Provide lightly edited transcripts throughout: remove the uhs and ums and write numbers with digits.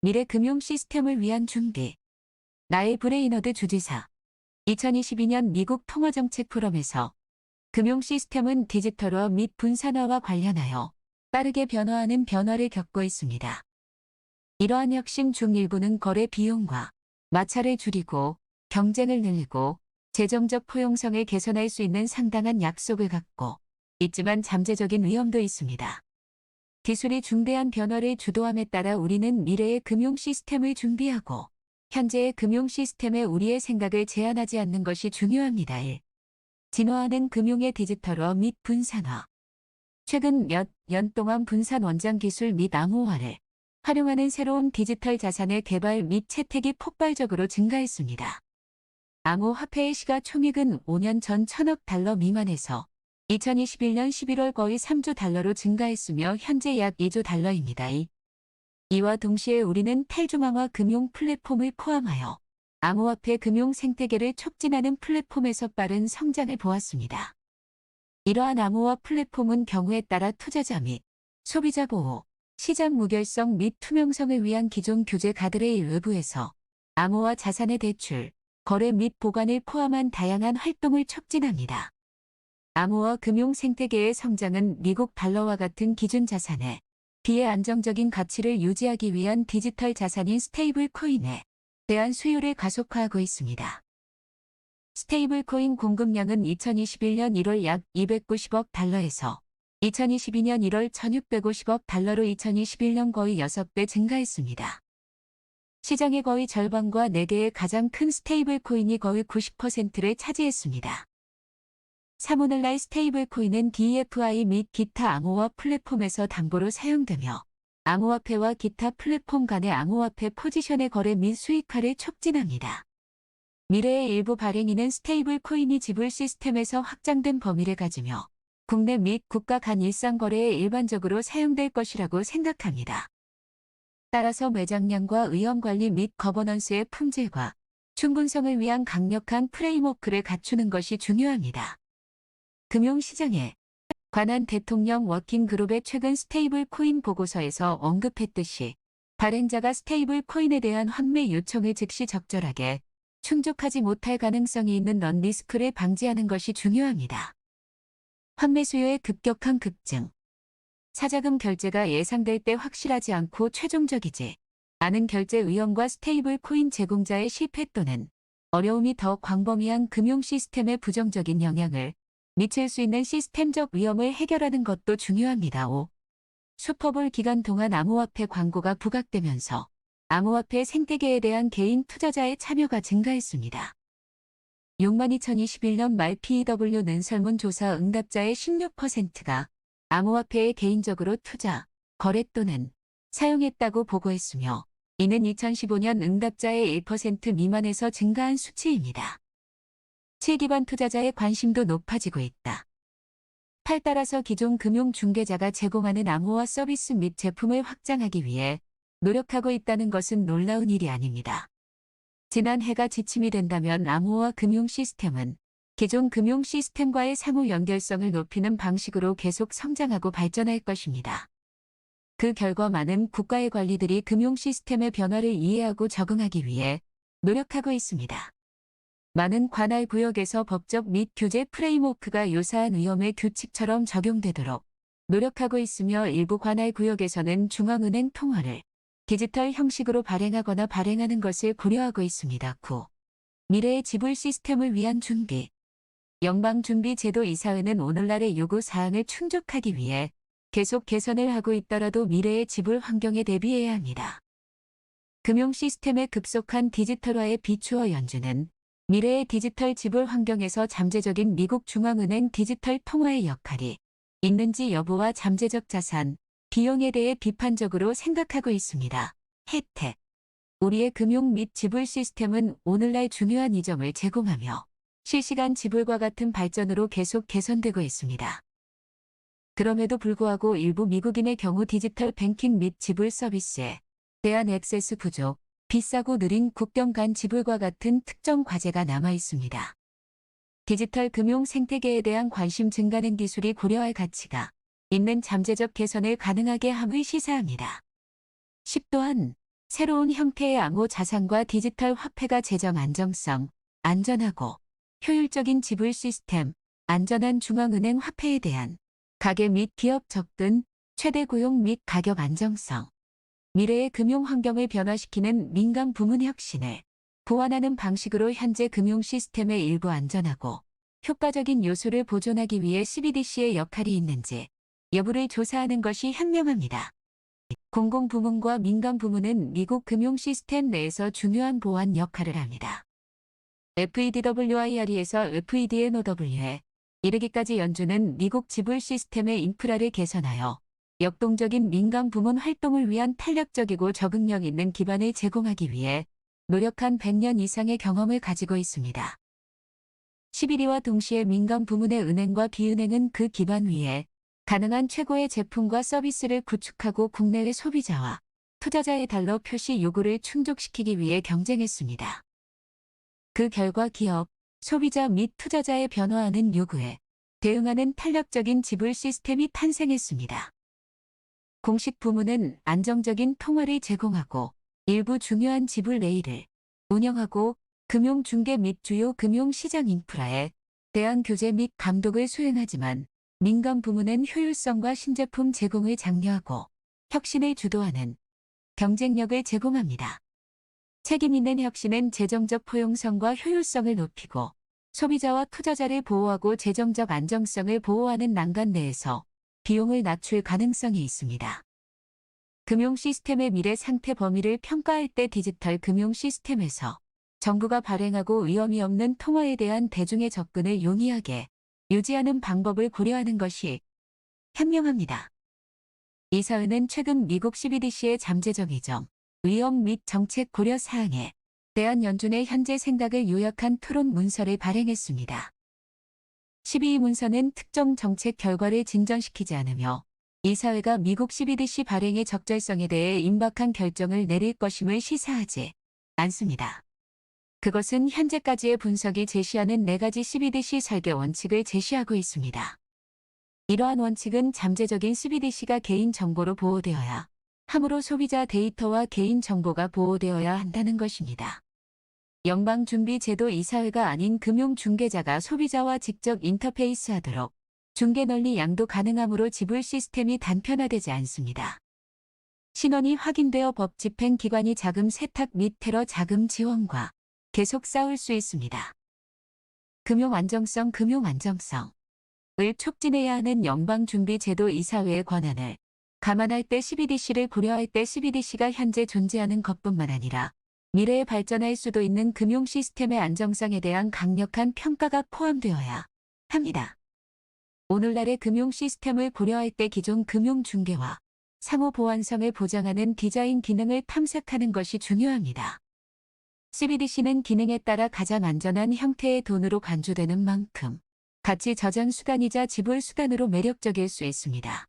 미래 금융 시스템을 위한 준비. 나의 브레이너드 주지사. 2022년 미국 통화정책 포럼에서 금융 시스템은 디지털화 및 분산화와 관련하여 빠르게 변화하는 변화를 겪고 있습니다. 이러한 혁신 중 일부는 거래 비용과 마찰을 줄이고 경쟁을 늘리고 재정적 포용성을 개선할 수 있는 상당한 약속을 갖고 있지만 잠재적인 위험도 있습니다. 기술이 중대한 변화를 주도함에 따라 우리는 미래의 금융 시스템을 준비하고 현재의 금융 시스템에 우리의 생각을 제한하지 않는 것이 중요합니다. 1. 진화하는 금융의 디지털화 및 분산화. 최근 몇 년 동안 분산 원장 기술 및 암호화를 활용하는 새로운 디지털 자산의 개발 및 채택이 폭발적으로 증가했습니다. 암호화폐의 시가총액은 5년 전 1,000억 달러 미만에서 2021년 11월 거의 3조 달러로 증가했으며 현재 약 2조 달러입니다. 이와 동시에 우리는 탈중앙화 금융 플랫폼을 포함하여 암호화폐 금융 생태계를 촉진하는 플랫폼에서 빠른 성장을 보았습니다. 이러한 암호화 플랫폼은 경우에 따라 투자자 및 소비자 보호, 시장 무결성 및 투명성을 위한 기존 규제 가드레일 외부에서 암호화 자산의 대출, 거래 및 보관을 포함한 다양한 활동을 촉진합니다. 암호화 금융 생태계의 성장은 미국 달러와 같은 기준 자산에 비해 안정적인 가치를 유지하기 위한 디지털 자산인 스테이블 코인에 대한 수요를 가속화하고 있습니다. 스테이블 코인 공급량은 2021년 1월 약 290억 달러에서 2022년 1월 1650억 달러로 2021년 거의 6배 증가했습니다. 시장의 거의 절반과 4개의 가장 큰 스테이블 코인이 거의 90%를 차지했습니다. 오늘날 스테이블 코인은 DeFi 및 기타 암호화 플랫폼에서 담보로 사용되며 암호화폐와 기타 플랫폼 간의 암호화폐 포지션의 거래 및 수익화를 촉진합니다. 미래의 일부 발행인은 스테이블 코인이 지불 시스템에서 확장된 범위를 가지며 국내 및 국가 간 일상 거래에 일반적으로 사용될 것이라고 생각합니다. 따라서 매장량과 위험 관리 및 거버넌스의 품질과 충분성을 위한 강력한 프레임워크를 갖추는 것이 중요합니다. 금융시장에 관한 대통령 워킹그룹의 최근 스테이블 코인 보고서에서 언급했듯이 발행자가 스테이블 코인에 대한 환매 요청을 즉시 적절하게 충족하지 못할 가능성이 있는 넌리스크를 방지하는 것이 중요합니다. 환매 수요의 급격한 급증. 사자금 결제가 예상될 때 확실하지 않고 최종적이지 않은 결제 위험과 스테이블 코인 제공자의 실패 또는 어려움이 더 광범위한 금융 시스템에 부정적인 영향을 미칠 수 있는 시스템적 위험을 해결하는 것도 중요합니다. 5. 슈퍼볼 기간 동안 암호화폐 광고가 부각되면서 암호화폐 생태계에 대한 개인 투자자의 참여가 증가했습니다. 62,2021년 말 PEW는 설문조사 응답자의 16%가 암호화폐에 개인적으로 투자, 거래 또는 사용했다고 보고했으며 이는 2015년 응답자의 1% 미만에서 증가한 수치입니다. 기반 투자자의 관심도 높아지고 있다. 따라서 기존 금융 중개자가 제공하는 암호화 서비스 및 제품을 확장하기 위해 노력하고 있다는 것은 놀라운 일이 아닙니다. 지난 해가 지침이 된다면 암호화 금융 시스템은 기존 금융 시스템과의 상호 연결성을 높이는 방식으로 계속 성장하고 발전할 것입니다. 그 결과 많은 국가의 관리들이 금융 시스템의 변화를 이해하고 적응하기 위해 노력하고 있습니다. 많은 관할 구역에서 법적 및 규제 프레임워크가 유사한 위험의 규칙처럼 적용되도록 노력하고 있으며 일부 관할 구역에서는 중앙은행 통화를 디지털 형식으로 발행하거나 발행하는 것을 고려하고 있습니다. 9. 미래의 지불 시스템을 위한 준비. 연방준비제도 이사회는 오늘날의 요구 사항을 충족하기 위해 계속 개선을 하고 있더라도 미래의 지불 환경에 대비해야 합니다. 금융 시스템의 급속한 디지털화에 비추어 연준은 미래의 디지털 지불 환경에서 잠재적인 미국 중앙은행 디지털 통화의 역할이 있는지 여부와 잠재적 자산, 비용에 대해 비판적으로 생각하고 있습니다. 혜택. 우리의 금융 및 지불 시스템은 오늘날 중요한 이점을 제공하며 실시간 지불과 같은 발전으로 계속 개선되고 있습니다. 그럼에도 불구하고 일부 미국인의 경우 디지털 뱅킹 및 지불 서비스에 대한 액세스 부족, 비싸고 느린 국경 간 지불과 같은 특정 과제가 남아 있습니다. 디지털 금융 생태계에 대한 관심 증가는 기술이 고려할 가치가 있는 잠재적 개선을 가능하게 함을 시사합니다. 10. 또한 새로운 형태의 암호 자산과 디지털 화폐가 재정 안정성, 안전하고 효율적인 지불 시스템, 안전한 중앙은행 화폐에 대한 가계 및 기업 접근, 최대 고용 및 가격 안정성, 미래의 금융 환경을 변화시키는 민간 부문 혁신을 보완하는 방식으로 현재 금융 시스템의 일부 안전하고 효과적인 요소를 보존하기 위해 CBDC의 역할이 있는지 여부를 조사하는 것이 현명합니다. 공공부문과 민간부문은 미국 금융 시스템 내에서 중요한 보완 역할을 합니다. FEDWIR에서 FEDNOW에 이르기까지 연준은 미국 지불 시스템의 인프라를 개선하여 역동적인 민간 부문 활동을 위한 탄력적이고 적응력 있는 기반을 제공하기 위해 노력한 100년 이상의 경험을 가지고 있습니다. 11위와 동시에 민간 부문의 은행과 비은행은 그 기반 위에 가능한 최고의 제품과 서비스를 구축하고 국내외 소비자와 투자자의 달러 표시 요구를 충족시키기 위해 경쟁했습니다. 그 결과 기업, 소비자 및 투자자의 변화하는 요구에 대응하는 탄력적인 지불 시스템이 탄생했습니다. 공식 부문은 안정적인 통화를 제공하고 일부 중요한 지불 레일을 운영하고 금융 중개 및 주요 금융 시장 인프라에 대한 교제 및 감독을 수행하지만 민간 부문은 효율성과 신제품 제공을 장려하고 혁신을 주도하는 경쟁력을 제공합니다. 책임 있는 혁신은 재정적 포용성과 효율성을 높이고 소비자와 투자자를 보호하고 재정적 안정성을 보호하는 난간 내에서 비용을 낮출 가능성이 있습니다. 금융 시스템의 미래 상태 범위를 평가할 때 디지털 금융 시스템에서 정부가 발행하고 위험이 없는 통화에 대한 대중의 접근을 용이하게 유지하는 방법을 고려하는 것이 현명합니다. 이 사회는 최근 미국 CBDC의 잠재적 이점, 위험 및 정책 고려 사항에 대한 연준의 현재 생각을 요약한 토론 문서를 발행했습니다. 12위 문서는 특정 정책 결과를 진전시키지 않으며 이 사회가 미국 CBDC 발행의 적절성에 대해 임박한 결정을 내릴 것임을 시사하지 않습니다. 그것은 현재까지의 분석이 제시하는 4가지 CBDC 설계 원칙을 제시하고 있습니다. 이러한 원칙은 잠재적인 CBDC가 개인 정보로 보호되어야 하므로 소비자 데이터와 개인 정보가 보호되어야 한다는 것입니다. 연방준비제도 이사회가 아닌 금융중개자가 소비자와 직접 인터페이스하도록 중개 널리 양도 가능하므로 지불 시스템이 단편화되지 않습니다. 신원이 확인되어 법 집행 기관이 자금 세탁 및 테러 자금 지원과 계속 싸울 수 있습니다. 금융 안정성을 촉진해야 하는 연방준비제도 이사회의 권한을 감안할 때 CBDC를 고려할 때 CBDC가 현재 존재하는 것뿐만 아니라 미래에 발전할 수도 있는 금융 시스템의 안정성에 대한 강력한 평가가 포함되어야 합니다. 오늘날의 금융 시스템을 고려할 때 기존 금융 중개와 상호 보완성을 보장하는 디자인 기능을 탐색하는 것이 중요합니다. CBDC는 기능에 따라 가장 안전한 형태의 돈으로 간주되는 만큼 가치 저장 수단이자 지불 수단으로 매력적일 수 있습니다.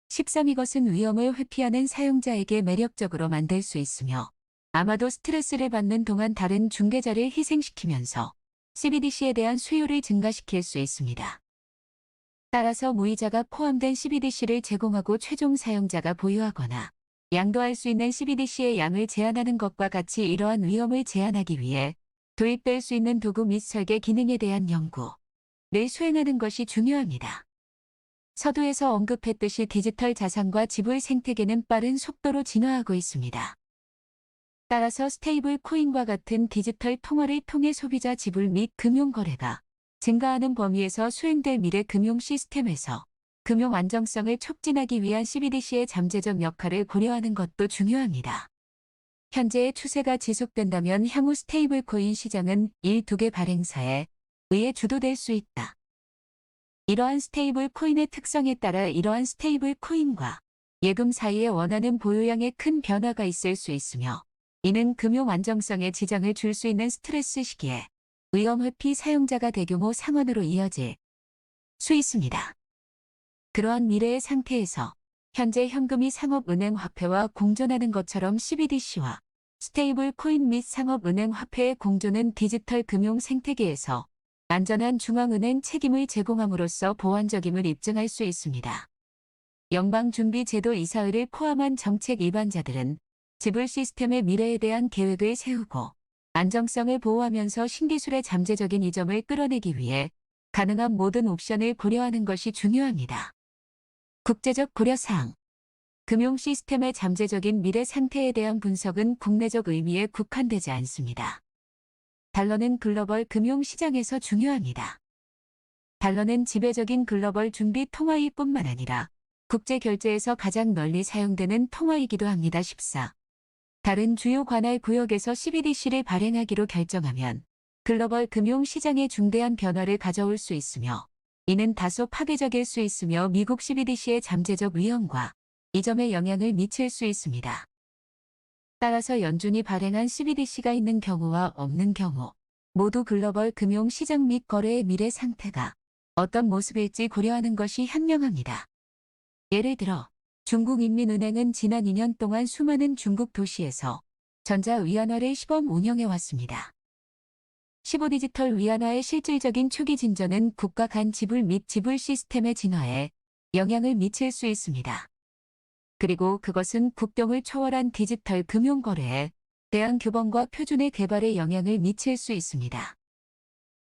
13위 것은 위험을 회피하는 사용자에게 매력적으로 만들 수 있으며 아마도 스트레스를 받는 동안 다른 중개자를 희생시키면서 CBDC에 대한 수요를 증가시킬 수 있습니다. 따라서 무이자가 포함된 CBDC를 제공하고 최종 사용자가 보유하거나 양도할 수 있는 CBDC의 양을 제한하는 것과 같이 이러한 위험을 제한하기 위해 도입될 수 있는 도구 및 설계 기능에 대한 연구를 수행하는 것이 중요합니다. 서두에서 언급했듯이 디지털 자산과 지불 생태계는 빠른 속도로 진화하고 있습니다. 따라서 스테이블 코인과 같은 디지털 통화를 통해 소비자 지불 및 금융 거래가 증가하는 범위에서 수행될 미래 금융 시스템에서 금융 안정성을 촉진하기 위한 CBDC의 잠재적 역할을 고려하는 것도 중요합니다. 현재의 추세가 지속된다면 향후 스테이블 코인 시장은 1~2개 발행사에 의해 주도될 수 있다. 이러한 스테이블 코인의 특성에 따라 이러한 스테이블 코인과 예금 사이에 원하는 보유량에 큰 변화가 있을 수 있으며 이는 금융 안정성에 지장을 줄 수 있는 스트레스 시기에 위험 회피 사용자가 대규모 상환으로 이어질 수 있습니다. 그러한 미래의 상태에서 현재 현금이 상업은행 화폐와 공존하는 것처럼 CBDC와 스테이블 코인 및 상업은행 화폐의 공존은 디지털 금융 생태계에서 안전한 중앙은행 책임을 제공함으로써 보완적임을 입증할 수 있습니다. 연방준비제도 이사회를 포함한 정책 입안자들은 지불 시스템의 미래에 대한 계획을 세우고 안정성을 보호하면서 신기술의 잠재적인 이점을 끌어내기 위해 가능한 모든 옵션을 고려하는 것이 중요합니다. 국제적 고려사항. 금융 시스템의 잠재적인 미래 상태에 대한 분석은 국내적 의미에 국한되지 않습니다. 달러는 글로벌 금융 시장에서 중요합니다. 달러는 지배적인 글로벌 중비 통화이뿐만 아니라 국제 결제에서 가장 널리 사용되는 통화이기도 합니다. 14. 다른 주요 관할 구역에서 CBDC를 발행하기로 결정하면 글로벌 금융 시장에 중대한 변화를 가져올 수 있으며 이는 다소 파괴적일 수 있으며 미국 CBDC의 잠재적 위험과 이 점에 영향을 미칠 수 있습니다. 따라서 연준이 발행한 CBDC가 있는 경우와 없는 경우 모두 글로벌 금융 시장 및 거래의 미래 상태가 어떤 모습일지 고려하는 것이 현명합니다. 예를 들어 중국인민은행은 지난 2년 동안 수많은 중국 도시에서 전자위안화를 시범 운영해 왔습니다. 15디지털 위안화의 실질적인 초기 진전은 국가 간 지불 및 지불 시스템의 진화에 영향을 미칠 수 있습니다. 그리고 그것은 국경을 초월한 디지털 금융 거래에 대한 규범과 표준의 개발에 영향을 미칠 수 있습니다.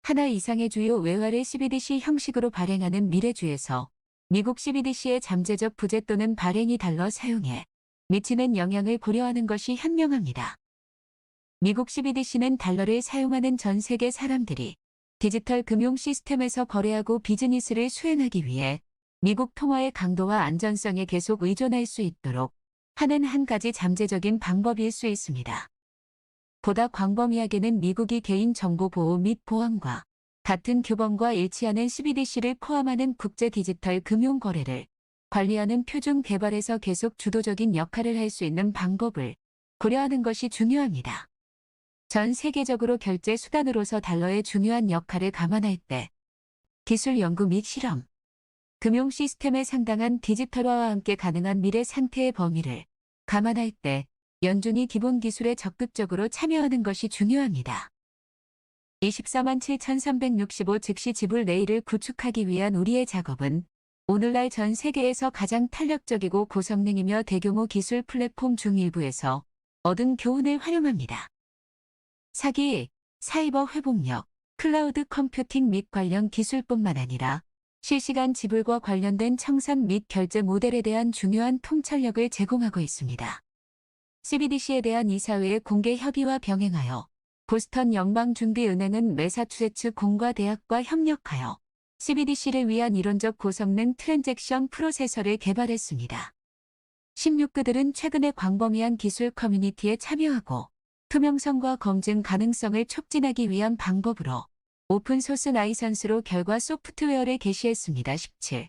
하나 이상의 주요 외화를 CBDC 형식으로 발행하는 미래주에서 미국 CBDC의 잠재적 부재 또는 발행이 달러 사용에 미치는 영향을 고려하는 것이 현명합니다. 미국 CBDC는 달러를 사용하는 전 세계 사람들이 디지털 금융 시스템에서 거래하고 비즈니스를 수행하기 위해 미국 통화의 강도와 안전성에 계속 의존할 수 있도록 하는 한 가지 잠재적인 방법일 수 있습니다. 보다 광범위하게는 미국이 개인 정보 보호 및 보안과 같은 규범과 일치하는 CBDC를 포함하는 국제 디지털 금융 거래를 관리하는 표준 개발에서 계속 주도적인 역할을 할 수 있는 방법을 고려하는 것이 중요합니다. 전 세계적으로 결제 수단으로서 달러의 중요한 역할을 감안할 때 기술 연구 및 실험, 금융 시스템의 상당한 디지털화와 함께 가능한 미래 상태의 범위를 감안할 때 연준이 기본 기술에 적극적으로 참여하는 것이 중요합니다. 247,365 즉시 지불 레일을 구축하기 위한 우리의 작업은 오늘날 전 세계에서 가장 탄력적이고 고성능이며 대규모 기술 플랫폼 중 일부에서 얻은 교훈을 활용합니다. 사기, 사이버 회복력, 클라우드 컴퓨팅 및 관련 기술뿐만 아니라 실시간 지불과 관련된 청산 및 결제 모델에 대한 중요한 통찰력을 제공하고 있습니다. CBDC에 대한 이사회의 공개 협의와 병행하여 보스턴 연방준비은행은 매사추세츠 공과대학과 협력하여 CBDC를 위한 이론적 고성능 트랜잭션 프로세서를 개발했습니다. 16그들은 최근에 광범위한 기술 커뮤니티에 참여하고 투명성과 검증 가능성을 촉진하기 위한 방법으로 오픈소스 라이선스로 결과 소프트웨어를 게시했습니다. 17.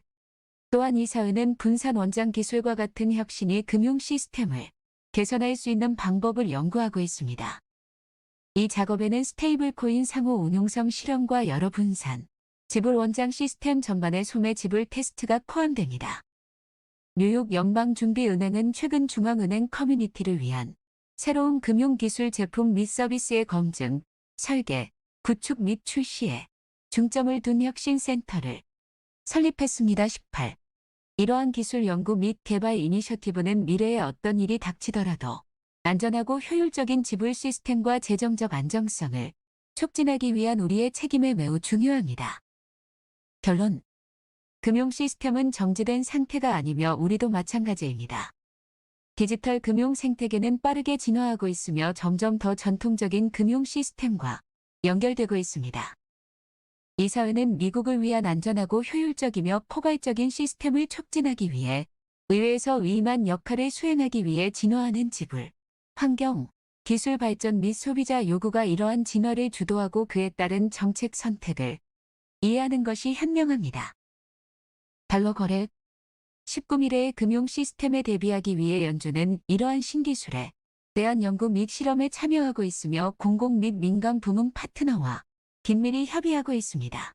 또한 이사회는 분산 원장 기술과 같은 혁신이 금융 시스템을 개선할 수 있는 방법을 연구하고 있습니다. 이 작업에는 스테이블 코인 상호 운용성 실험과 여러 분산, 지불 원장 시스템 전반의 소매 지불 테스트가 포함됩니다. 뉴욕 연방준비은행은 최근 중앙은행 커뮤니티를 위한 새로운 금융기술 제품 및 서비스의 검증, 설계, 구축 및 출시에 중점을 둔 혁신센터를 설립했습니다. 18. 이러한 기술 연구 및 개발 이니셔티브는 미래에 어떤 일이 닥치더라도 안전하고 효율적인 지불 시스템과 재정적 안정성을 촉진하기 위한 우리의 책임에 매우 중요합니다. 결론. 금융 시스템은 정지된 상태가 아니며 우리도 마찬가지입니다. 디지털 금융 생태계는 빠르게 진화하고 있으며 점점 더 전통적인 금융 시스템과 연결되고 있습니다. 이 사회는 미국을 위한 안전하고 효율적이며 포괄적인 시스템을 촉진하기 위해 의회에서 위임한 역할을 수행하기 위해 진화하는 지불, 환경, 기술 발전 및 소비자 요구가 이러한 진화를 주도하고 그에 따른 정책 선택을 이해하는 것이 현명합니다. 달러 거래 19미래의 금융 시스템에 대비하기 위해 연준은 이러한 신기술에 대한 연구 및 실험에 참여하고 있으며 공공 및 민간 부문 파트너와 긴밀히 협의하고 있습니다.